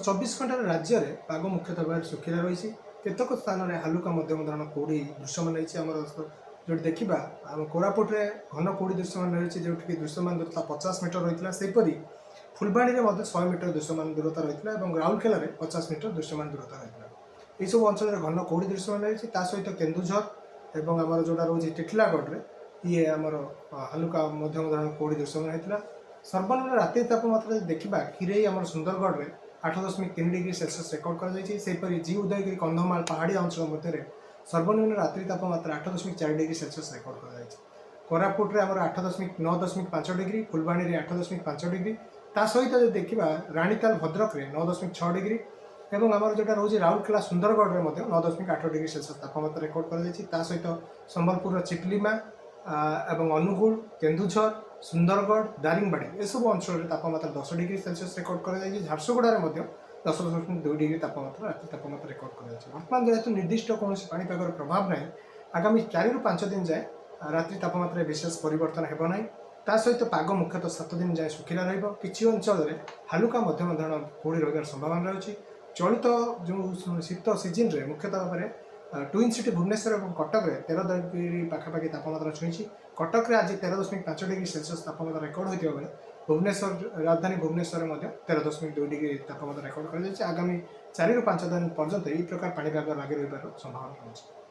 24 घंटार राज्य में पाग मुख्यतः भाव सुखिला रही केतक स्थान में हालुका मध्यम धरण कौड़ी दृश्यमान रही आम जो देखा आम कोरापुटे घन कौड़ी दृश्यमान रही जो दृश्यमान दूरता 50 मीटर रही सेपरी फुलबाणी में 100 मीटर दृश्यमान दूरता रही और राउरकेला 50 मीटर दृश्यमान दूरता रही सब अंचल घन कौड़ी दृश्यमान रही सहित केन्दुझर और आम जोटा रोज टिटिलागढ़ में ये आमर हालुका मध्यम धरण कौड़ी दृश्यमान होता सर्वनिम्न राति तापमात्रा देखा खीरे आम सुंदरगढ़ में 8.3 डिग्री सेल्सियस रेकर्ड कर जी उदयगिरी कंधमाल पहाड़ी अंचल मध्य सर्वनिम्न रात्रि तापमात्रा 8.4 डिग्री सेल्सियस रेकर्ड कर कोरापुटे आम 9.5 डिग्री फुलबाणी में 8.5 डिग्री ता सहित देखा राणीताल भद्रक में 9.6 डिग्री और आम जोटा रोज राउरकेला सुंदरगढ़ में 9.8 डिग्री सेल्सियस तापमात्रा रेकर्ड कर सहित संबलपुर चिटलिमा एवं अनुगुल केन्दुझर सुंदरगढ़ दारिंगबाड़ी ये सब अंचल तापमात्रा 10 डिग्री सेल्सियस रेकर्ड कर झारसुगुड़ा में 10.2 डिग्री तापमात्रा राति तापमात्रा रेकर्ड कर बर्तमान जेहेतु निर्दिष्ट कौन पाणीपागर प्रभाव ना आगामी 4 ରୁ 5 दिन जाए रात्रि तापमात्रा विशेष परिवर्तन हो ना ता सहित पाग मुख्यतः 7 दिन जाए सुखिला रही अंचल में हालुका मध्यम धरण कौड़ी रही संभावना रही चलित जो शीत सीजन में मुख्यतः भाव में ट्विन सिटी भुवनेश्वर और कटक में 13 डिग्री पाखापाखि तापमात्रा छुई कटक में आज 13.5 डिग्री सेल्सियस तापमात्रा रेकर्ड होता बेले भुवनेश्वर राजधानी भुवनेश्वर में 13.2 डिग्री तापमात्रा रेकर्ड कर आगामी 4 ରୁ 5 दिन पर्यंत यही प्रकार पाणीपाग लगी रही संभावना रही।